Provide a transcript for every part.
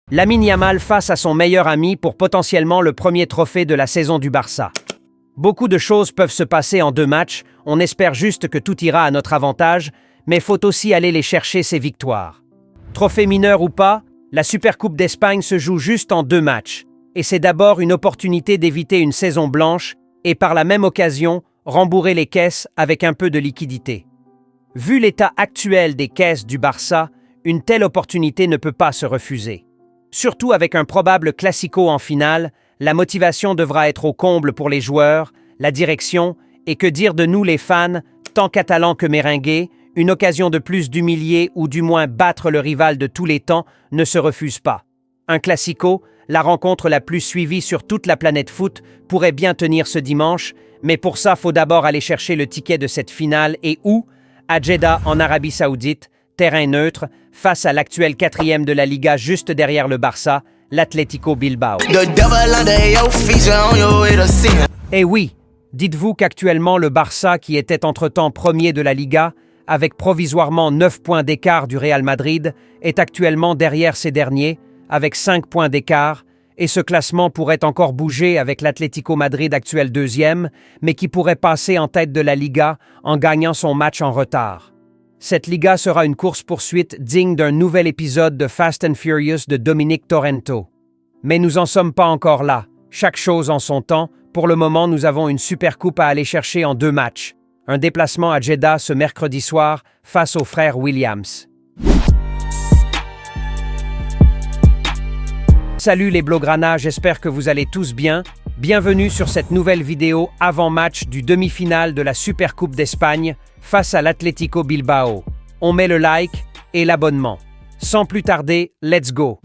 Lamine Yamal face à son meilleur ami pour potentiellement le premier trophée de la saison du Barça. Beaucoup de choses peuvent se passer en 2 matchs, on espère juste que tout ira à notre avantage, mais faut aussi aller les chercher ces victoires. Trophée mineur ou pas, la Supercoupe d'Espagne se joue juste en 2 matchs, et c'est d'abord une opportunité d'éviter une saison blanche et par la même occasion, rembourrer les caisses avec un peu de liquidité. Vu l'état actuel des caisses du Barça, une telle opportunité ne peut pas se refuser. Surtout avec un probable classico en finale, la motivation devra être au comble pour les joueurs, la direction et que dire de nous les fans, tant catalans que méringués, une occasion de plus d'humilier ou du moins battre le rival de tous les temps ne se refuse pas. Un classico, la rencontre la plus suivie sur toute la planète foot, pourrait bien tenir ce dimanche, mais pour ça, faut d'abord aller chercher le ticket de cette finale et où? À Jeddah, en Arabie Saoudite, terrain neutre, face à l'actuel 4e de la Liga juste derrière le Barça, l'Atlético Bilbao. Et oui, dites-vous qu'actuellement le Barça, qui était entre-temps premier de la Liga, avec provisoirement 9 points d'écart du Real Madrid, est actuellement derrière ces derniers, avec 5 points d'écart, et ce classement pourrait encore bouger avec l'Atlético Madrid actuel 2e, mais qui pourrait passer en tête de la Liga en gagnant son match en retard. Cette Liga sera une course-poursuite digne d'un nouvel épisode de Fast and Furious de Dominic Torrento. Mais nous n'en sommes pas encore là. Chaque chose en son temps. Pour le moment, nous avons une Supercoupe à aller chercher en 2 matchs. Un déplacement à Jeddah ce mercredi soir face aux frères Williams. Salut les Blaugrana, j'espère que vous allez tous bien. Bienvenue sur cette nouvelle vidéo avant-match du demi-finale de la Supercoupe d'Espagne face à l'Atlético Bilbao. On met le like et l'abonnement. Sans plus tarder, let's go!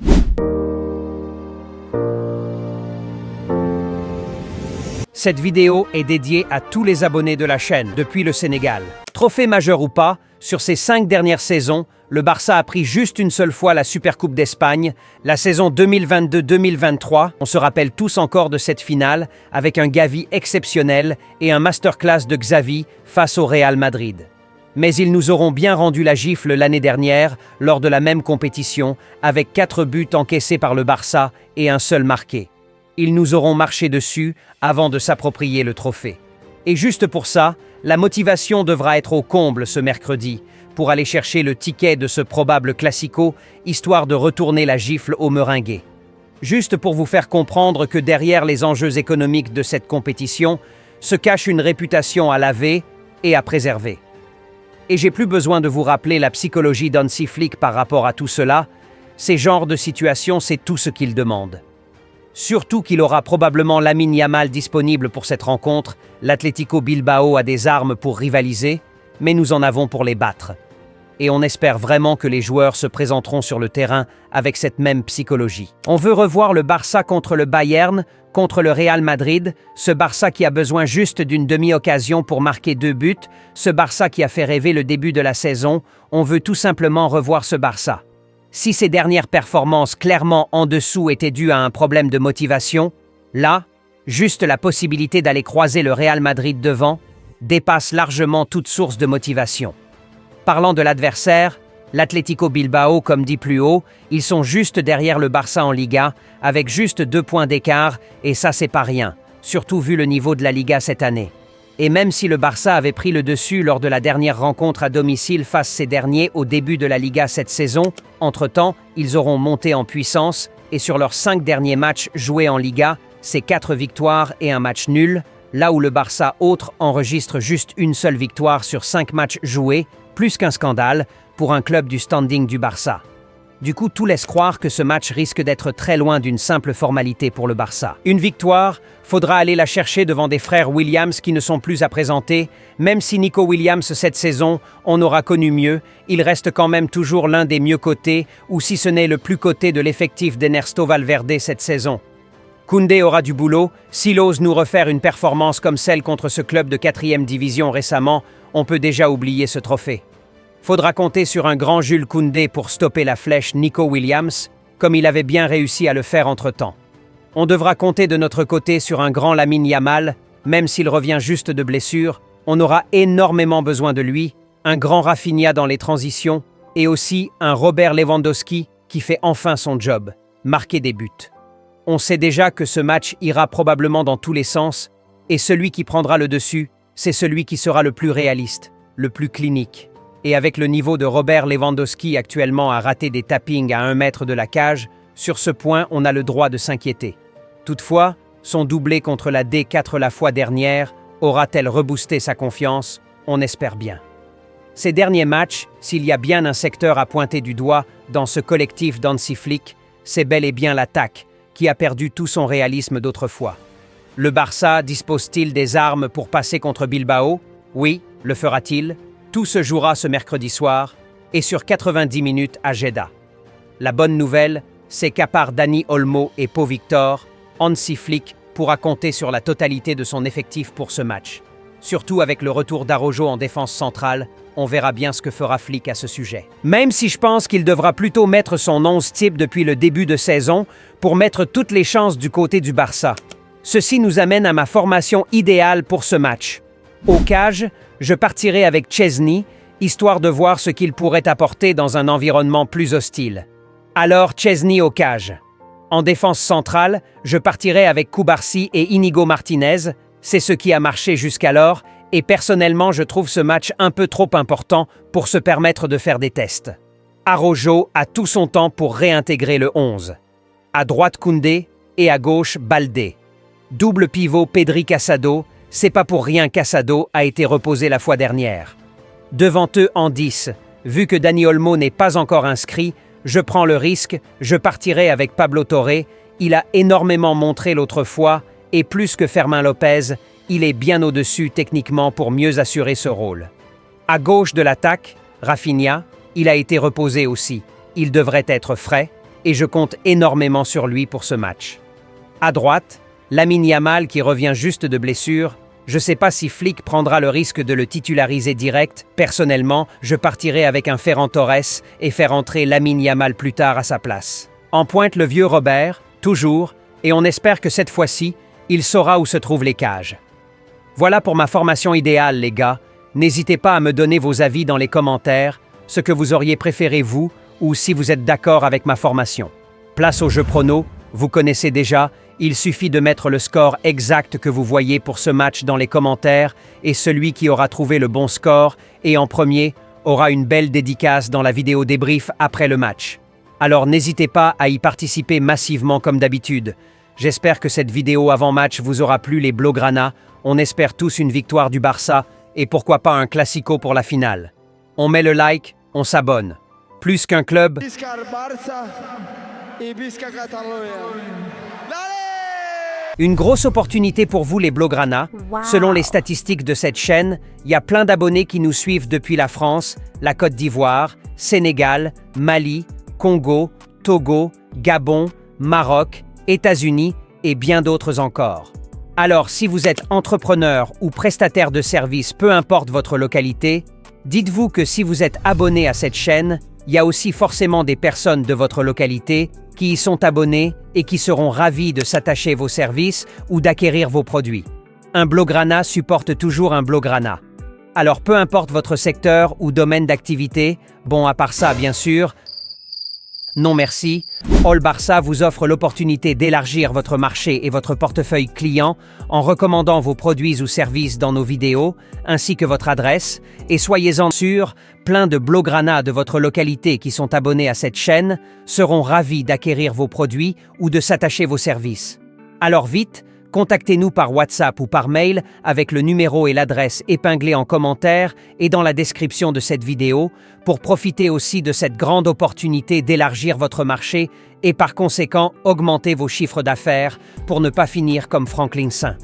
Cette vidéo est dédiée à tous les abonnés de la chaîne depuis le Sénégal. Trophée majeur ou pas, sur ces 5 dernières saisons, le Barça a pris juste une seule fois la Supercoupe d'Espagne, la saison 2022-2023. On se rappelle tous encore de cette finale, avec un Gavi exceptionnel et un masterclass de Xavi face au Real Madrid. Mais ils nous auront bien rendu la gifle l'année dernière, lors de la même compétition, avec 4 buts encaissés par le Barça et un seul marqué. Ils nous auront marché dessus avant de s'approprier le trophée. Et juste pour ça, la motivation devra être au comble ce mercredi pour aller chercher le ticket de ce probable classico, histoire de retourner la gifle aux meringués. Juste pour vous faire comprendre que derrière les enjeux économiques de cette compétition se cache une réputation à laver et à préserver. Et j'ai plus besoin de vous rappeler la psychologie d'Hansi Flick par rapport à tout cela. Ces genres de situations, c'est tout ce qu'il demande. Surtout qu'il aura probablement Lamine Yamal disponible pour cette rencontre, l'Atlético Bilbao a des armes pour rivaliser, mais nous en avons pour les battre. Et on espère vraiment que les joueurs se présenteront sur le terrain avec cette même psychologie. On veut revoir le Barça contre le Bayern, contre le Real Madrid, ce Barça qui a besoin juste d'une demi-occasion pour marquer 2 buts, ce Barça qui a fait rêver le début de la saison, on veut tout simplement revoir ce Barça. Si ces dernières performances clairement en dessous étaient dues à un problème de motivation, là, juste la possibilité d'aller croiser le Real Madrid devant dépasse largement toute source de motivation. Parlant de l'adversaire, l'Atlético Bilbao, comme dit plus haut, ils sont juste derrière le Barça en Liga, avec juste 2 points d'écart, et ça c'est pas rien, surtout vu le niveau de la Liga cette année. Et même si le Barça avait pris le dessus lors de la dernière rencontre à domicile face ces derniers au début de la Liga cette saison, entre-temps, ils auront monté en puissance et sur leurs 5 derniers matchs joués en Liga, c'est 4 victoires et un match nul, là où le Barça autre enregistre juste une seule victoire sur 5 matchs joués, plus qu'un scandale pour un club du standing du Barça. Du coup, tout laisse croire que ce match risque d'être très loin d'une simple formalité pour le Barça. Une victoire, faudra aller la chercher devant des frères Williams qui ne sont plus à présenter. Même si Nico Williams cette saison, on aura connu mieux, il reste quand même toujours l'un des mieux cotés, ou si ce n'est le plus coté de l'effectif d'Ernesto Valverde cette saison. Koundé aura du boulot. S'il ose nous refaire une performance comme celle contre ce club de 4e division récemment, on peut déjà oublier ce trophée. Faudra compter sur un grand Jules Koundé pour stopper la flèche Nico Williams, comme il avait bien réussi à le faire entre-temps. On devra compter de notre côté sur un grand Lamine Yamal, même s'il revient juste de blessure, on aura énormément besoin de lui, un grand Rafinha dans les transitions, et aussi un Robert Lewandowski qui fait enfin son job. marquer des buts. On sait déjà que ce match ira probablement dans tous les sens, et celui qui prendra le dessus, c'est celui qui sera le plus réaliste, le plus clinique. Et avec le niveau de Robert Lewandowski actuellement à rater des tappings à 1 mètre de la cage, sur ce point, on a le droit de s'inquiéter. Toutefois, son doublé contre la D4 la fois dernière aura-t-elle reboosté sa confiance? On espère bien. Ces derniers matchs, s'il y a bien un secteur à pointer du doigt dans ce collectif d'Hansi Flick, c'est bel et bien l'attaque, qui a perdu tout son réalisme d'autrefois. Le Barça dispose-t-il des armes pour passer contre Bilbao? Oui, le fera-t-il? Tout se jouera ce mercredi soir, et sur 90 minutes à Jeddah. La bonne nouvelle, c'est qu'à part Dani Olmo et Pau Victor, Hansi Flick pourra compter sur la totalité de son effectif pour ce match. Surtout avec le retour d'Araujo en défense centrale, on verra bien ce que fera Flick à ce sujet. Même si je pense qu'il devra plutôt mettre son 11 type depuis le début de saison pour mettre toutes les chances du côté du Barça. Ceci nous amène à ma formation idéale pour ce match. Au cage, je partirai avec Szczesny, histoire de voir ce qu'il pourrait apporter dans un environnement plus hostile. Alors Szczesny au cage. En défense centrale, je partirai avec Cubarsí et Inigo Martinez, c'est ce qui a marché jusqu'alors, et personnellement je trouve ce match un peu trop important pour se permettre de faire des tests. Araujo a tout son temps pour réintégrer le 11. À droite Koundé et à gauche Baldé. Double pivot Pedri Casado, c'est pas pour rien Casado a été reposé la fois dernière. Devant eux en 10, vu que Dani Olmo n'est pas encore inscrit, je prends le risque, je partirai avec Pablo Torre, il a énormément montré l'autre fois, et plus que Fermin Lopez, il est bien au-dessus techniquement pour mieux assurer ce rôle. À gauche de l'attaque, Rafinha, il a été reposé aussi, il devrait être frais, et je compte énormément sur lui pour ce match. À droite, Lamine Yamal qui revient juste de blessure, je ne sais pas si Flick prendra le risque de le titulariser direct. Personnellement, je partirai avec un Ferran Torres et faire entrer Lamine Yamal plus tard à sa place. En pointe le vieux Robert, toujours, et on espère que cette fois-ci, il saura où se trouvent les cages. Voilà pour ma formation idéale, les gars. N'hésitez pas à me donner vos avis dans les commentaires, ce que vous auriez préféré vous, ou si vous êtes d'accord avec ma formation. Place au jeu prono, vous connaissez déjà, il suffit de mettre le score exact que vous voyez pour ce match dans les commentaires et celui qui aura trouvé le bon score et en premier aura une belle dédicace dans la vidéo débrief après le match. Alors n'hésitez pas à y participer massivement comme d'habitude. J'espère que cette vidéo avant-match vous aura plu les Blaugrana. On espère tous une victoire du Barça et pourquoi pas un classico pour la finale. On met le like, on s'abonne. Plus qu'un club... Visca el Barça y visca Catalunya. Une grosse opportunité pour vous les Blaugrana. Wow. Selon les statistiques de cette chaîne, il y a plein d'abonnés qui nous suivent depuis la France, la Côte d'Ivoire, Sénégal, Mali, Congo, Togo, Gabon, Maroc, États-Unis et bien d'autres encore. Alors si vous êtes entrepreneur ou prestataire de services, peu importe votre localité, dites-vous que si vous êtes abonné à cette chaîne, il y a aussi forcément des personnes de votre localité qui y sont abonnés et qui seront ravis de s'attacher vos services ou d'acquérir vos produits. Un Blaugrana supporte toujours un Blaugrana. Alors peu importe votre secteur ou domaine d'activité, bon à part ça bien sûr, non merci, All Barça vous offre l'opportunité d'élargir votre marché et votre portefeuille client en recommandant vos produits ou services dans nos vidéos, ainsi que votre adresse, et soyez-en sûrs, plein de Blaugrana de votre localité qui sont abonnés à cette chaîne seront ravis d'acquérir vos produits ou de s'attacher vos services. Alors vite, contactez-nous par WhatsApp ou par mail avec le numéro et l'adresse épinglés en commentaire et dans la description de cette vidéo pour profiter aussi de cette grande opportunité d'élargir votre marché et par conséquent augmenter vos chiffres d'affaires pour ne pas finir comme Franklin Saint.